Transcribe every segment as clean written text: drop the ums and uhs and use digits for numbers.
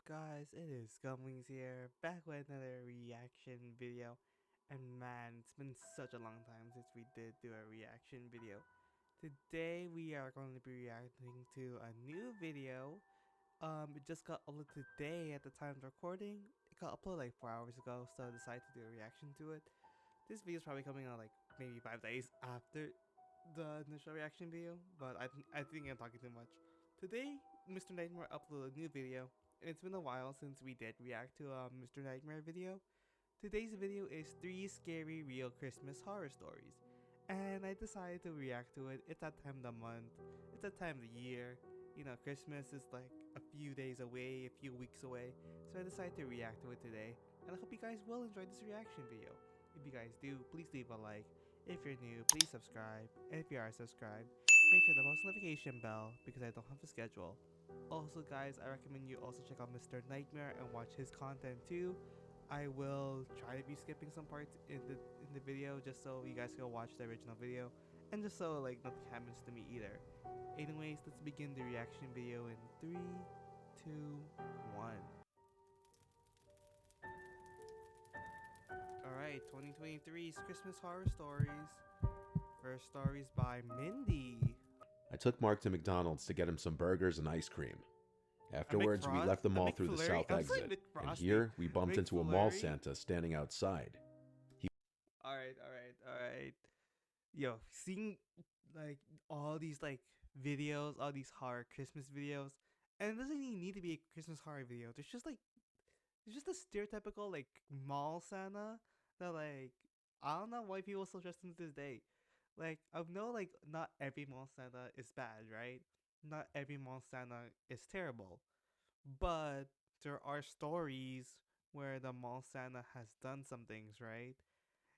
guys? It is Gumwings here, back with another reaction video. And man, it's been such a long time since we did do a reaction video. Today we are going to be reacting to a new video. It just got uploaded today at the time of recording. It got uploaded like 4 hours ago, so I decided to do a reaction to it. This video is probably coming out like maybe 5 days after the initial reaction video, but I think I'm talking too much. Today, Mr. Nightmare uploaded a new video, and it's been a while since we did react to a Mr. Nightmare video. Today's video is 3 scary real Christmas horror stories, and I decided to react to it. It's that time of the month, it's that time of the year. You know, Christmas is like a few days away, a few weeks away, so I decided to react to it today, and I hope you guys will enjoy this reaction video. If you guys do, please leave a like. If you're new, please subscribe. And if you are subscribed, make sure to post notification bell because I don't have a schedule. Also guys, I recommend you also check out Mr. Nightmare and watch his content too. I will try to be skipping some parts in the video just so you guys can watch the original video and just so like nothing happens to me either. Anyways, let's begin the reaction video in 3, 2, 1. Alright, 2023's Christmas Horror Stories. First stories by Mindy. I took Mark to McDonald's to get him some burgers and ice cream. Afterwards, we left the mall through the south exit, and here we bumped into a mall Santa standing outside. Alright. Yo, seeing like all these like videos, all these horror Christmas videos, and it doesn't even need to be a Christmas horror video. There's just a stereotypical like mall Santa that like I don't know why people still dress him to this day. Like I know like not every mall Santa is bad, right? Not every mall Santa is terrible. But there are stories where the mall Santa has done some things, right?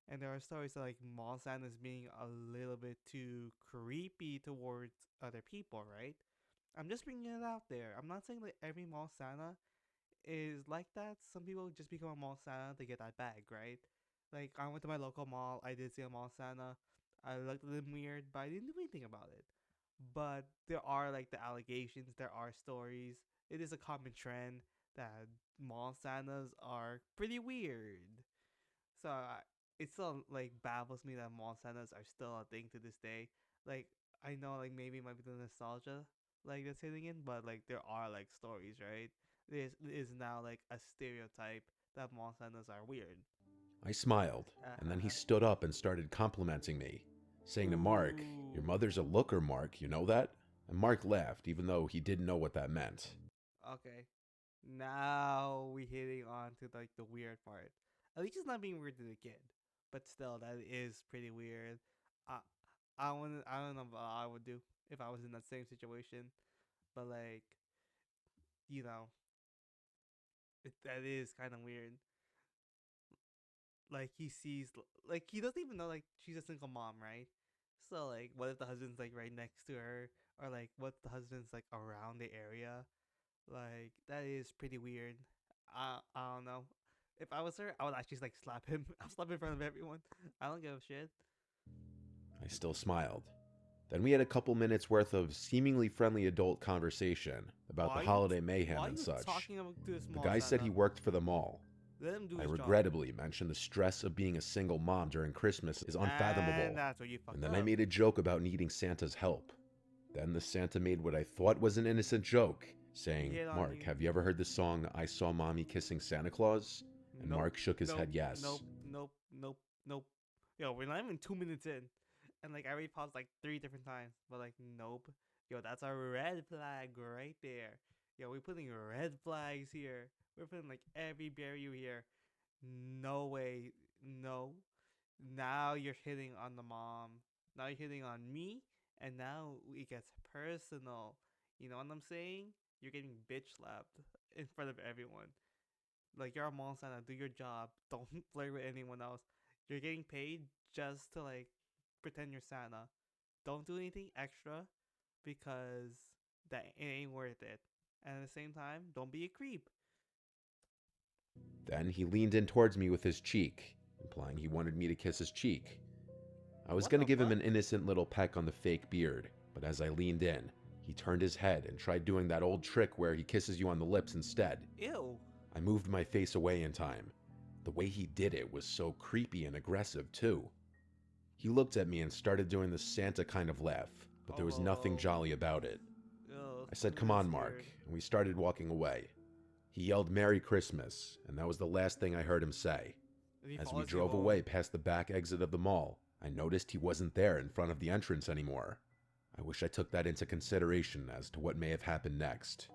And there are stories that like mall Santa is being a little bit too creepy towards other people, right? I'm just bringing it out there. I'm not saying that every mall Santa is like that. Some people just become a mall Santa to get that bag, right? Like I went to my local mall, I did see a mall Santa. I looked at them weird, but I didn't do anything about it. But there are like the allegations, there are stories. It is a common trend that mall Santas are pretty weird. So it still like baffles me that mall Santas are still a thing to this day. Like I know like maybe it might be the nostalgia like that's hitting in, but like there are like stories, right? It is now like a stereotype that mall Santas are weird. I smiled, and then he stood up and started complimenting me, saying to Mark, "Your Ooh. mother's a looker, Mark, you know that?" And Mark laughed, even though he didn't know what that meant. Okay. Now we hitting on to like the weird part. At least it's not being weird to the kid. But still that is pretty weird. I I don't know what I would do if I was in that same situation. But like, you know, that is kind of weird. Like he sees like he doesn't even know like she's a single mom, right? So like what if the husband's like right next to her, or like what if the husband's like around the area? Like that is pretty weird. I don't know. If I was her, I would actually like slap him. I'll slap him in front of everyone. I don't give a shit. I still smiled. Then we had a couple minutes worth of seemingly friendly adult conversation about the holiday mayhem Why are and you such. talking about to this The mall guy said he Santa? worked for the mall. Let him do I his job. regrettably mentioned the stress of being a single mom during Christmas is And unfathomable, that's where you fucked and then I up. made a joke about needing Santa's help. Then the Santa made what I thought was an innocent joke, He saying, hit on "Mark, you. have you ever heard the song I Saw Mommy Kissing Santa Claus?" And Nope. Mark shook his Nope. head yes. Nope. Yo, we're not even 2 minutes in. And like I already paused like 3 different times. But like nope. Yo, that's a red flag right there. Yo, we're putting red flags here. We're putting like every barrier here. No way. No. Now you're hitting on the mom. Now you're hitting on me. And now it gets personal. You know what I'm saying? You're getting bitch slapped in front of everyone. Like you're a mall Santa, do your job. Don't flirt with anyone else. You're getting paid just to like pretend you're Santa. Don't do anything extra because that it ain't worth it. And at the same time, don't be a creep. Then he leaned in towards me with his cheek, implying he wanted me to kiss his cheek. I was What going to the give him fuck? an innocent little peck on the fake beard, but as I leaned in, he He turned his head and tried doing that old trick where he kisses you on the lips instead. Ew. I moved my face away in time. The way he did it was so creepy and aggressive, too. He looked at me and started doing the Santa kind of laugh, but there was nothing jolly about it. I said, "Come on, Mark," and we started walking away. He yelled "Merry Christmas," and that was the last thing I heard him say. As we drove away past the back exit of the mall, I noticed he wasn't there in front of the entrance anymore. I wish I took that into consideration as to what may have happened next.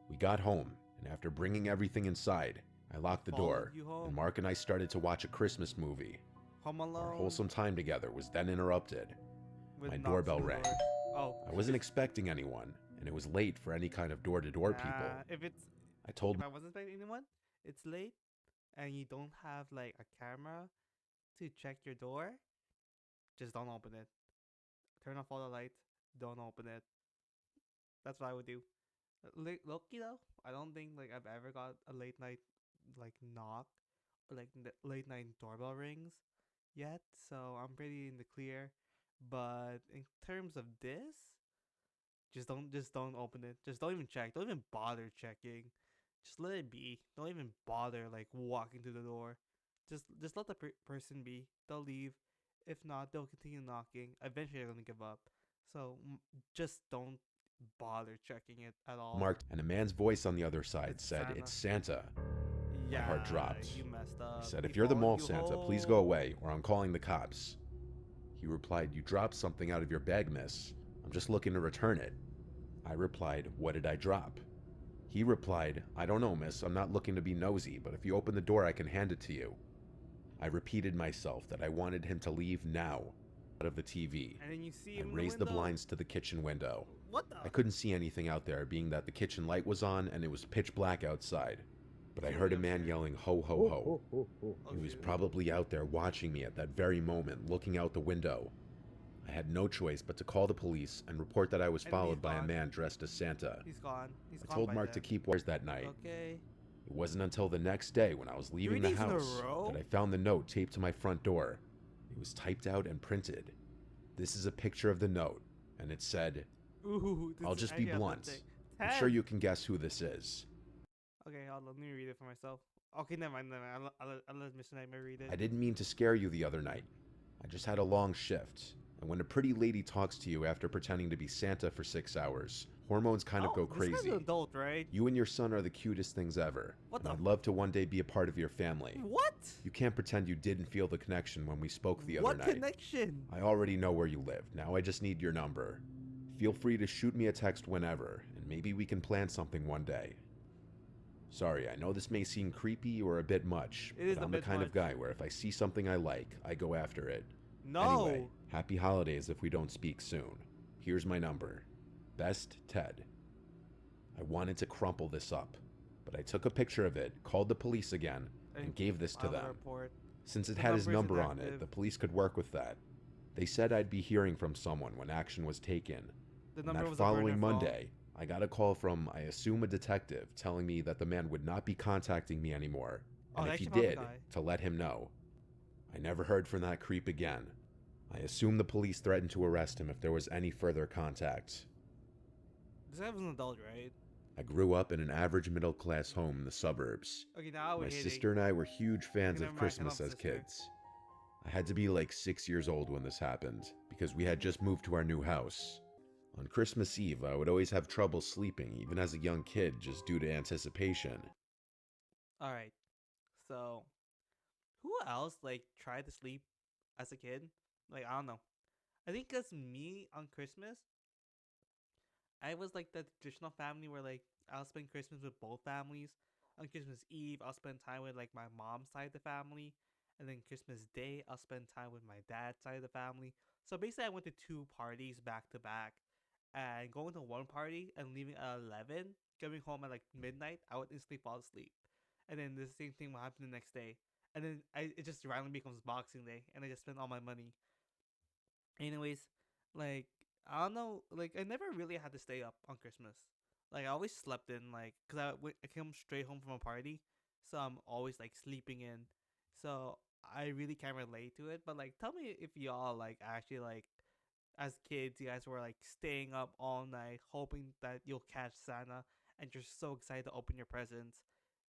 We got home, and after bringing everything inside, I locked the door, and Mark and I started to watch a Christmas movie. Our wholesome time together was then interrupted. My doorbell rang. I wasn't expecting anyone, and it was late for any kind of door-to-door people. If I wasn't expecting anyone, it's late, and you don't have like a camera to check your door, just don't open it. Turn off all the lights. Don't open it. That's what I would do. Loki though, I don't think like I've ever got a late night like knock or like late night doorbell rings yet, so I'm pretty in the clear. But in terms of this, just don't open it. Just don't even check. Don't even bother checking. Just let it be. Don't even bother like walking to the door. Just let the person be. They'll leave. If not, they'll continue knocking. Eventually, they're gonna give up. So just don't bother checking it at all. Marked, and a man's voice on the other side said, "It's Santa." Yeah, my heart dropped. You messed up. He said, "If you're the mall Santa, please go away or I'm calling the cops." He replied, "You dropped something out of your bag, miss. I'm just looking to return it." I replied, "What did I drop?" He replied, "I don't know, miss. I'm not looking to be nosy, but if you open the door, I can hand it to you." I repeated myself that I wanted him to leave now out of the TV. And then you see him I raised the blinds to the kitchen window. What the? I couldn't see anything out there, being that the kitchen light was on and it was pitch black outside. But I heard a man yelling, "Ho, ho, ho." He was probably out there watching me at that very moment, looking out the window. I had no choice but to call the police and report that I was followed by a man dressed as Santa. He's gone. I told Mark to keep watch that night. Okay. It wasn't until the next day when I was leaving the house that I found the note taped to my front door. It was typed out and printed. This is a picture of the note, and it said, "I'll just be blunt. I'm sure you can guess who this is." Okay, let me read it for myself. Okay, never mind. I'll let Mr. Nightmare read it. I didn't mean to scare you the other night. I just had a long shift. And when a pretty lady talks to you after pretending to be Santa for 6 hours, hormones kind of go crazy. This guy's an adult, right? You and your son are the cutest things ever. And I'd love to one day be a part of your family. What? You can't pretend you didn't feel the connection when we spoke the other night. What connection? I already know where you live. Now I just need your number. Feel free to shoot me a text whenever, and maybe we can plan something one day. Sorry, I know this may seem creepy or a bit much, but I'm the kind of guy where if I see something I like, I go after it. No. Anyway, happy holidays if we don't speak soon. Here's my number. Best, Ted. I wanted to crumple this up, but I took a picture of it, called the police again, and gave this to them. Since it had his number on it, the police could work with that. They said I'd be hearing from someone when action was taken. And that following Monday, I got a call from, I assume, a detective telling me that the man would not be contacting me anymore, and if he did, to let him know. I never heard from that creep again. I assume the police threatened to arrest him if there was any further contact. This guy was an adult, right? I grew up in an average middle-class home in the suburbs. Okay, now my sister and I were huge fans of Christmas as kids. I had to be like 6 years old when this happened, because we had just moved to our new house. On Christmas Eve, I would always have trouble sleeping, even as a young kid, just due to anticipation. Alright, so who else like tried to sleep as a kid? Like, I don't know. I think because me on Christmas, I was like the traditional family where like I'll spend Christmas with both families. On Christmas Eve, I'll spend time with like my mom's side of the family, and then Christmas Day, I'll spend time with my dad's side of the family. So basically, I went to 2 parties back to back, and going to one party and leaving at 11, coming home at like midnight, I would instantly fall asleep. And then the same thing will happen the next day. And then it just randomly becomes Boxing Day, and I just spend all my money. Anyways, like, I don't know, like, I never really had to stay up on Christmas. Like, I always slept in, like, because I came straight home from a party, so I'm always, like, sleeping in. So I really can't relate to it, but, like, tell me if y'all, like, actually, like, as kids, you guys were like staying up all night hoping that you'll catch Santa, and you're so excited to open your presents.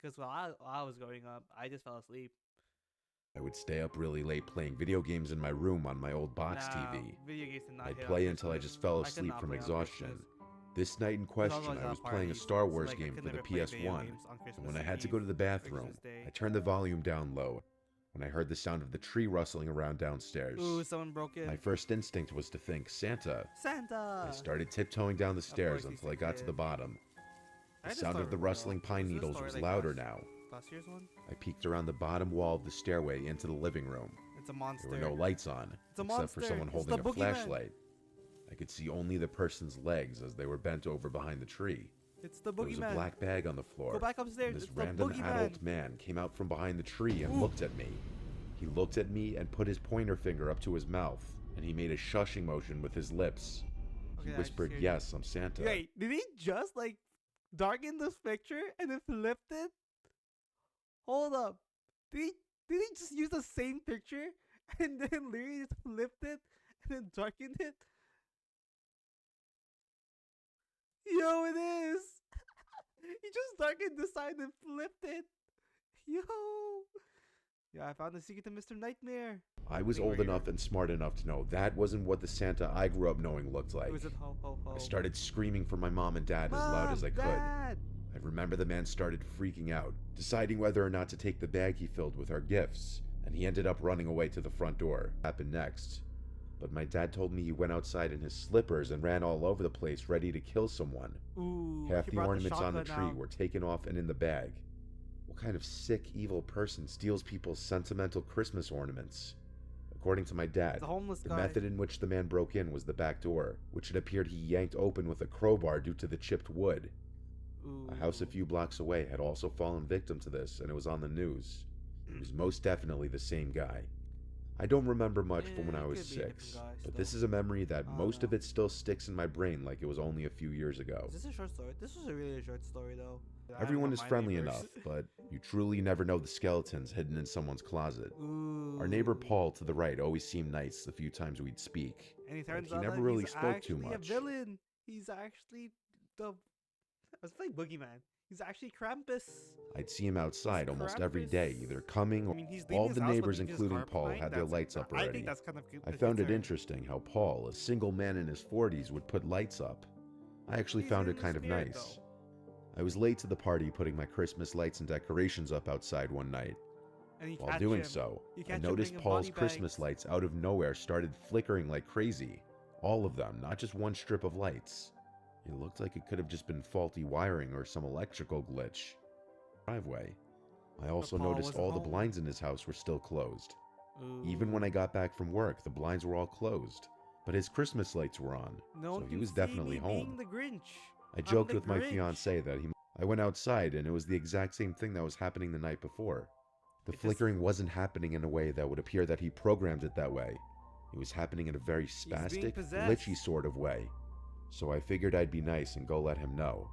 Because while I was growing up, I just fell asleep. I would stay up really late playing video games in my room on my old box Nah, TV. video games did not I'd hit on play until I Christmas. just fell I could asleep not from play on exhaustion. Christmas. This night in Because I was question, always I at was playing a parties, Star so Wars like I game could for the never play video PS1, games on and Christmas when I had to Eve go to the or bathroom, Christmas Day. I turned the volume down low. When I heard the sound of the tree rustling around downstairs, Ooh, someone broke in. my first instinct was to think Santa. Santa! I started tiptoeing down the stairs course until I you got to did. the bottom. I The had this sound story of the before, rustling though. pine Was this needles story was like louder now. last year's one? I peeked around the bottom wall of the stairway into the living room. It's a monster. There were no lights on, It's a except monster. for someone It's holding the a boogeyman. flashlight. I could see only the person's legs as they were bent over behind the tree. It's the There was a boogeyman. black bag on the floor. Go back upstairs. And this It's the random boogeyman. adult man came out from behind the tree and Ooh. looked at me. He looked at me and put his pointer finger up to his mouth, and he made a shushing motion with his lips. Okay, He I whispered, just heard "Yes, I'm Santa." Wait, did he just like darken this picture and then flipped it? Hold up. Did he just use the same picture and then literally just flipped it and then darkened it? Yo, it is. He just darkened the side and flipped it. Yo. Yeah, I found the secret to Mr. Nightmare. I was Think we're old here. enough and smart enough to know that wasn't what the Santa I grew up knowing looked like. It was a ho ho ho. I started screaming for my mom and dad as loud as I could. Dad! I remember the man started freaking out, deciding whether or not to take the bag he filled with our gifts, and he ended up running away to the front door. What happened next? But my dad told me he went outside in his slippers and ran all over the place ready to kill someone. Ooh, Half he the brought ornaments on the tree shotgun out. were taken off and in the bag. What kind of sick, evil person steals people's sentimental Christmas ornaments? According to my dad, It's a homeless the guy. method in which the man broke in was the back door, which it appeared he yanked open with a crowbar due to the chipped wood. Ooh. A house a few blocks away had also fallen victim to this, and it was on the news. It was most definitely the same guy. I don't remember much from when Yeah, I it was could be a different 6, guy but still. this is a memory that I don't most of know. it still sticks in my brain like it was only a few years ago. Is this a short story? This was a really short story, though. I Everyone don't is know my friendly neighbors. enough, but you truly never know the skeletons hidden in someone's closet. Ooh. Our neighbor Paul to the right always seemed nice the few times we'd speak. And he but turns he out never that really he's spoke too actually much. a villain. He's actually the. I was playing Boogeyman. He's actually Krampus. I'd see him outside He's almost every day, Krampus. either coming I or mean, he's leaving all his the house, but neighbors, leaving his including car Paul, behind? had their That's- lights up I already. think that's kind of I found it interesting how Paul, a single man in his 40s, would put lights up. I actually He's found in it the kind of spirit, nice. though. I was late to the party putting my Christmas lights and decorations up outside one night. And you While catch doing him. so, You I catch him noticed bringing Paul's body Christmas bags. lights out of nowhere started flickering like crazy. All of them, not just one strip of lights. It looked like it could have just been faulty wiring or some electrical glitch. Driveway. I also Paul noticed wasn't all the home. blinds in his house were still closed. Ooh. Even when I got back from work, the blinds were all closed, but his Christmas lights were on, No so one he can was see definitely me being home. the Grinch. I I'm joked the with my Grinch. fiancée that I went outside and it was the exact same thing that was happening the night before. The It just- flickering wasn't happening in a way that would appear that he programmed it that way. It was happening in a very being spastic, possessed. glitchy sort of way. So I figured I'd be nice and go let him know.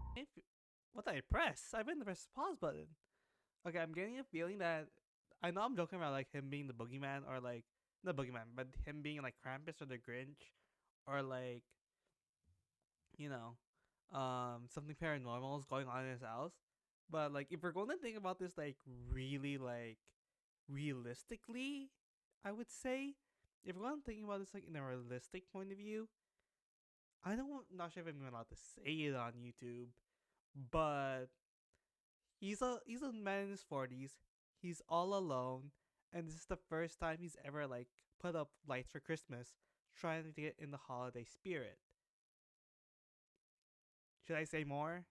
What did I press? I meant to press the pause button. Okay, I'm getting a feeling that I know I'm joking about like him being the boogeyman or like not boogeyman, but him being like Krampus or the Grinch or like something paranormal is going on in his house. But like if we're going to think about this like really like realistically, I would say if we're going to think about this like in a realistic point of view, not sure if I'm allowed to say it on YouTube, but he's a man in his 40s. He's all alone, and this is the first time he's ever like put up lights for Christmas, trying to get in the holiday spirit. Should I say more?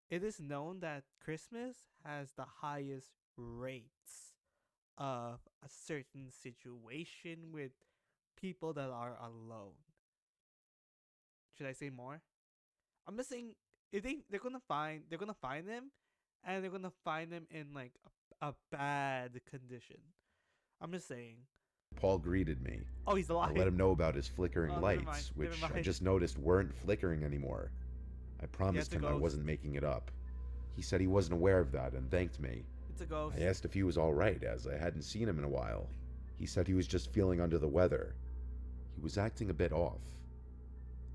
It is known that Christmas has the highest rates of a certain situation with people that are alone. Should I say more? I'm just saying if they're gonna find him, and they're gonna find him in like a bad condition. I'm just saying. Paul greeted me. Oh, he's I alive. let him know about his flickering Oh, never lights, mind, never which I mind. just noticed weren't flickering anymore. I promised a him I ghost. wasn't making it up. He said he wasn't aware of that and thanked me. It's a ghost. I asked if he was alright, as I hadn't seen him in a while. He said he was just feeling under the weather. he was acting a bit off.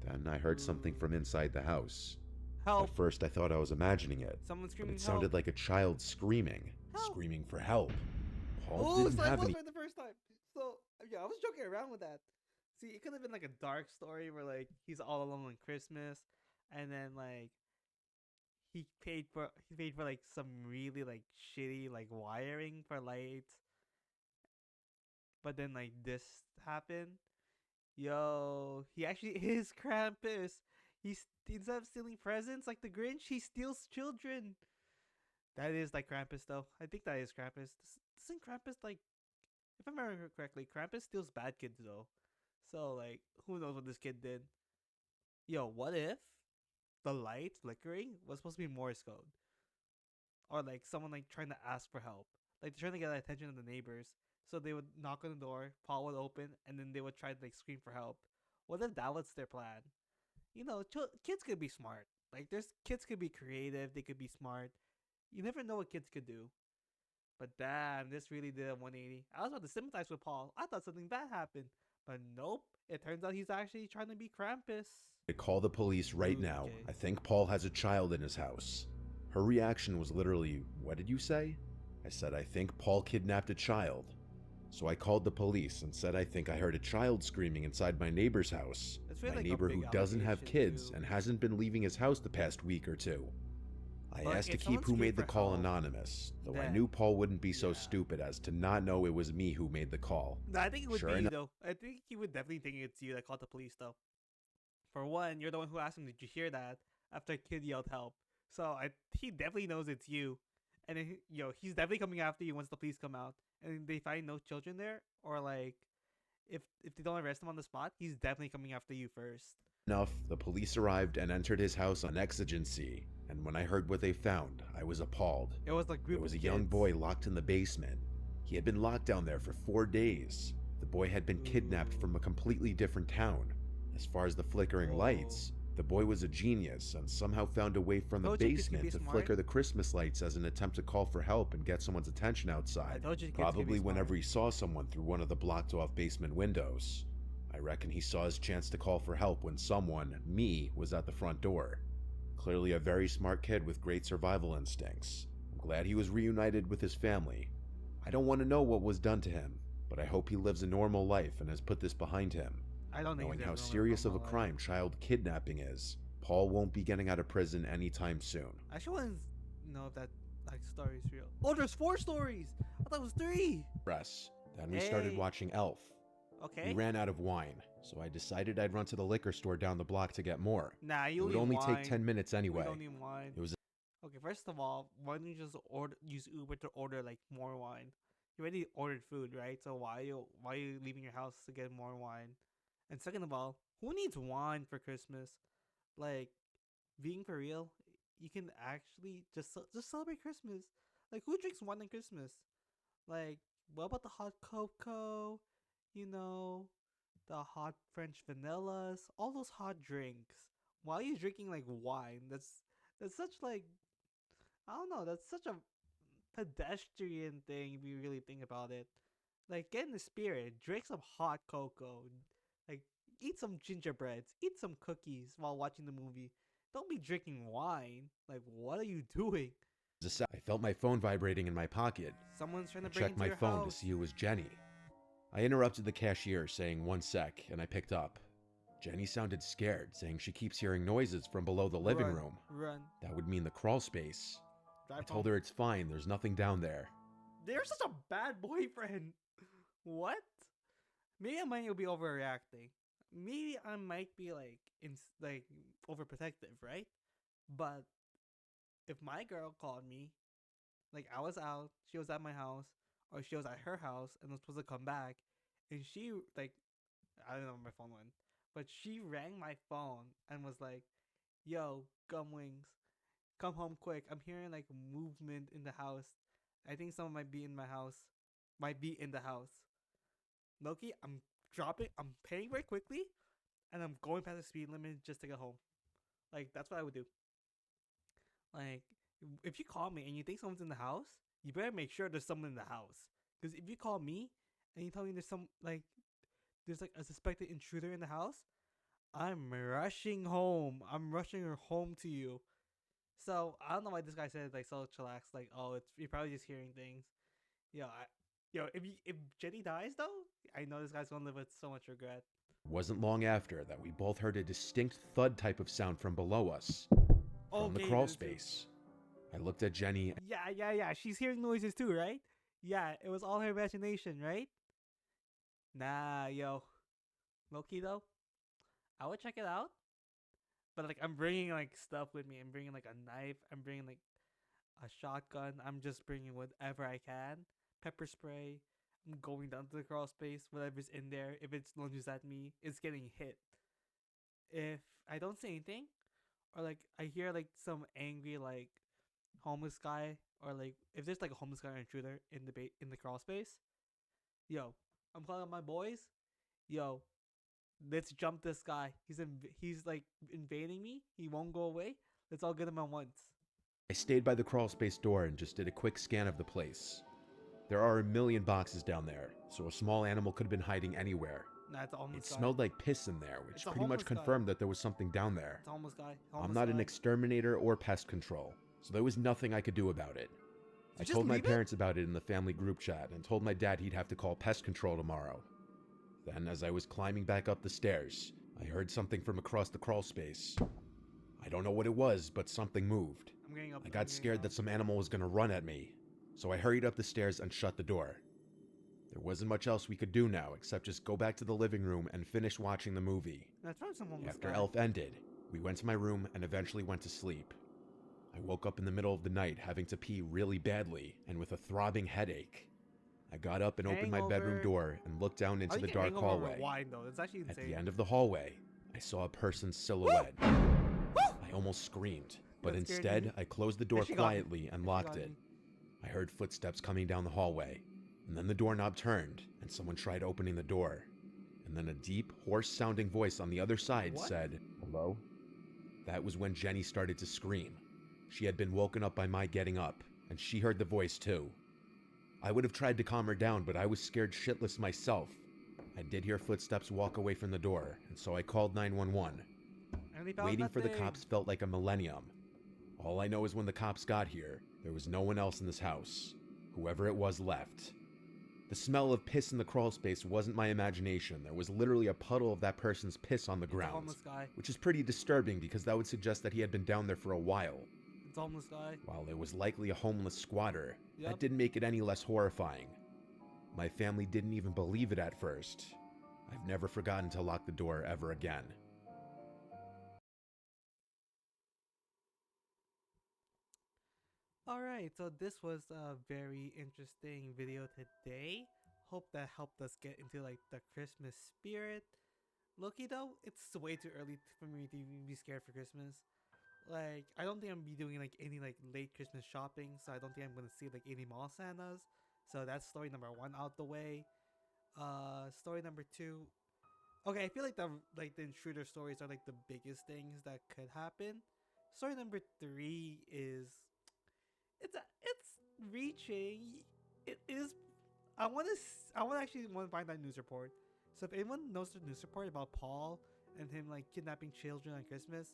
Then I heard something from Ooh. inside the house. At Help! first, I thought I was imagining it, Someone's but it screaming help! sounded like a child screaming, Help! screaming for help. Paul Oh, didn't so I have was any right the first time. So yeah, I was joking around with that. See, it could have been like a dark story where like he's all alone on Christmas, and then like he paid for like some really like shitty like wiring for lights, but then like this happened. Yo, he actually is Krampus. He's instead of stealing presents like the Grinch, he steals children. That is like Krampus though. I think that is Krampus. Doesn't Krampus like, if I remember correctly, Krampus steals bad kids though. So like, who knows what this kid did? Yo, what if the light flickering was supposed to be Morse code, or like someone like trying to ask for help, like they're trying to get the attention of the neighbors. So they would knock on the door, Paul would open, and then they would try to like scream for help. What if that was their plan? You know, kids could be smart. Like there's kids could be creative. They could be smart. You never know what kids could do. But damn, this really did a 180. I was about to sympathize with Paul. I thought something bad happened. But nope. It turns out he's actually trying to be Krampus. to call the police right Spooky now. I case. think Paul has a child in his house. Her reaction was literally, "What did you say?" I said, "I think Paul kidnapped a child." So I called the police and said I think I heard a child screaming inside my neighbor's house. It's My really like a neighbor big who doesn't have allegation kids too. and hasn't been leaving his house the past week or two. I But like, asked to if keep someone who screamed made the for call help, anonymous, though I then knew Paul wouldn't be so yeah. stupid as to not know it was me who made the call. No, I think it would Sure be you enough, though. I think he would definitely think it's you that called the police though. For one, you're the one who asked him, "Did you hear that?" After a kid yelled help. So he definitely knows it's you, and then, he's definitely coming after you once the police come out and they find no children there, or like if they don't arrest him on the spot, he's definitely coming after you first. the police arrived and entered his house on exigency, and when I heard what they found, I was appalled. It was like a There group was of a young kids. boy locked in the basement. He had been locked down there for 4 days. The boy had been kidnapped Ooh. from a completely different town. As far as the flickering Whoa. lights, the boy was a genius and somehow found a way from the Told you kids could be basement to smart. flicker the Christmas lights as an attempt to call for help and get someone's attention I outside. told you kids could be Probably whenever smart. he saw someone through one of the blocked off basement windows. I reckon he saw his chance to call for help when someone, me, was at the front door. Clearly a very smart kid with great survival instincts. I'm glad he was reunited with his family. I don't want to know what was done to him, but I hope he lives a normal life and has put this behind him. I don't think Knowing he's how ever gonna serious of a live my crime life. child kidnapping is, Paul won't be getting out of prison anytime soon. I actually want to know if that like story is real. Oh, there's 4 stories. I thought it was 3. Press. Then we started Hey. watching Elf. Okay. We ran out of wine, so I decided I'd run to the liquor store down the block to get more. Nah, It you would need only wine. take 10 minutes We anyway. don't need wine. It was Okay, first of all, why don't you just use Uber to order like more wine? You already ordered food, right? So why are you leaving your house to get more wine? And second of all, who needs wine for Christmas? Like, being for real, you can actually just celebrate Christmas. Like, who drinks wine on Christmas? Like, what about the hot cocoa? You know, the hot French vanillas, all those hot drinks. Why are you drinking like wine? That's such like, I don't know. That's such a pedestrian thing if you really think about it. Like, get in the spirit. Drink some hot cocoa. Like, eat some gingerbreads. Eat some cookies while watching the movie. Don't be drinking wine. Like, what are you doing? I felt my phone vibrating in my pocket. Someone's trying I to break checked into my your phone to house. see it was Jenny. I interrupted the cashier, saying 1 sec, and I picked up. Jenny sounded scared, saying she keeps hearing noises from below the living room. Run. That would mean the crawl space. I Drive told home. her it's fine, there's nothing down there. They're such a bad boyfriend. What? Maybe I might be overreacting. Maybe I might be like overprotective, right? But if my girl called me, like I was out, she was at my house, or she was at her house and was supposed to come back, and she like, I don't know where my phone went, but she rang my phone and was like, "Yo, Gumwings, come home quick. I'm hearing like movement in the house. I think someone might be in my house. Might be in the house." Loki, I'm paying very quickly, and I'm going past the speed limit just to get home. Like, that's what I would do. Like, if you call me and you think someone's in the house, you better make sure there's someone in the house. Because if you call me and you tell me there's there's like a suspected intruder in the house, I'm rushing home. I'm rushing her home to you. So I don't know why this guy said like so chillax, like, oh, it's you're probably just hearing things. If Jenny dies though, I know this guy's gonna live with so much regret. It wasn't long after that we both heard a distinct thud type of sound from below us, from the Okay, crawl space. I looked at Jenny. yeah. She's hearing noises too, right? Yeah, it was all her imagination, right? Nah, yo, Loki though, I would check it out. But like, I'm bringing like stuff with me. I'm bringing like a knife. I'm bringing like a shotgun. I'm just bringing whatever I can. Pepper spray. I'm going down to the crawl space. Whatever's in there. If it's lunges at me, it's getting hit. If I don't say anything, or like I hear like some angry like homeless guy, or like if there's like a homeless guy or intruder in the crawl space, yo, I'm calling my boys. Yo, let's jump this guy. He's like invading me. He won't go away. Let's all get him at once. I stayed by the crawl space door and just did a quick scan of the place. There are a million boxes down there, so a small animal could have been hiding anywhere. Nah, it's a It homeless guy. smelled like piss in there, which It's a pretty much homeless guy. confirmed that there was something down there. It's a homeless guy. I'm not an exterminator or pest control, so there was nothing I could do about it. I told my parents about it in the family group chat and told my dad he'd have to call pest control tomorrow. Then, as I was climbing back up the stairs, I heard something from across the crawl space. I don't know what it was, but something moved. I got scared that some animal was going to run at me, so I hurried up the stairs and shut the door. There wasn't much else we could do now except just go back to the living room and finish watching the movie. After Elf ended, we went to my room and eventually went to sleep. I woke up in the middle of the night having to pee really badly and with a throbbing headache. I got up and opened my bedroom door and looked down into the dark hallway. At the end of the hallway, I saw a person's silhouette. I almost screamed, but instead I closed the door quietly and locked it. I heard footsteps coming down the hallway, and then the doorknob turned and someone tried opening the door. And then a deep, hoarse-sounding voice on the other side said, "Hello?" That was when Jenny started to scream. She had been woken up by my getting up, and she heard the voice too. I would have tried to calm her down, but I was scared shitless myself. I did hear footsteps walk away from the door, and so I called 911. Waiting for the cops felt like a millennium. All I know is when the cops got here, there was no one else in this house. Whoever it was left. The smell of piss in the crawl space wasn't my imagination. There was literally a puddle of that person's piss on the ground, which is pretty disturbing because that would suggest that he had been down there for a while. It's a homeless guy. While it was likely a homeless squatter, that didn't make it any less horrifying. My family didn't even believe it at first. I've never forgotten to lock the door ever again. Alright, so this was a very interesting video today. Hope that helped us get into like the Christmas spirit. Loki though, it's way too early for me to even be scared for Christmas. Like, I don't think I'm gonna be doing like any like late Christmas shopping, so I don't think I'm gonna see like any mall Santas. So that's story number 1 out the way. Story number 2. Okay, I feel like the intruder stories are like the biggest things that could happen. Story number 3 is it's reaching. It is. I actually want to find that news report. So if anyone knows the news report about Paul and him like kidnapping children on Christmas,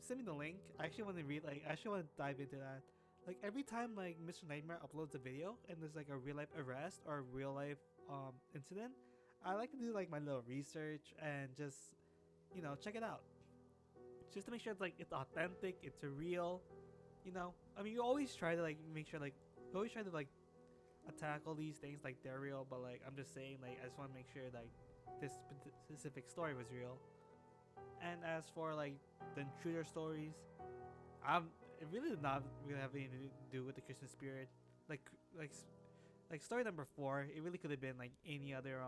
send me the link. I actually want to read. Like, I actually want to dive into that. Like every time like Mr. Nightmare uploads a video and there's like a real life arrest or a real life incident, I like to do like my little research and just check it out, just to make sure it's authentic, it's real. I mean, you always try to like make sure like you always try to like tackle these things like they're real, but like I'm just saying, like, I just want to make sure like this specific story was real. And as for like the intruder stories, it really did not really have anything to do with the Christmas spirit. Like story number 4, it really could have been like any other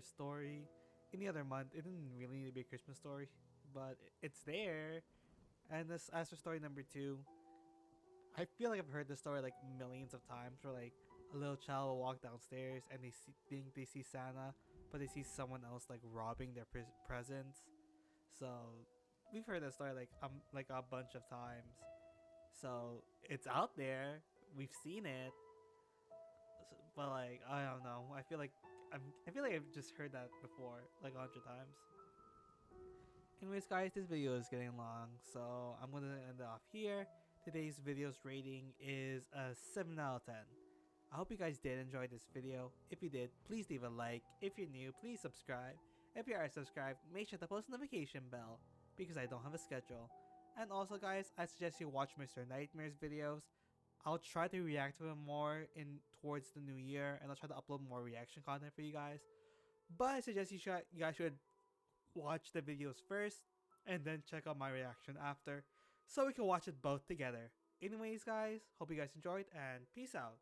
story, any other month. It didn't really need to be a Christmas story, but it's there. And this, as for story number 2, I feel like I've heard this story like millions of times, where like a little child will walk downstairs and think they see Santa, but they see someone else like robbing their presents. So we've heard that story like a bunch of times. So it's out there. We've seen it. but like I don't know. I feel like I've just heard that before, like 100 times. Anyways, guys, this video is getting long, so I'm gonna end it off here. Today's video's rating is a 7 out of 10. I hope you guys did enjoy this video. If you did, please leave a like. If you're new, please subscribe. If you are subscribed, make sure to post notification bell because I don't have a schedule. And also, guys, I suggest you watch Mr. Nightmare's videos. I'll try to react to him more in towards the new year, and I'll try to upload more reaction content for you guys. But I suggest you guys should watch the videos first and then check out my reaction after so we can watch it both together. Anyways, guys, hope you guys enjoyed and peace out.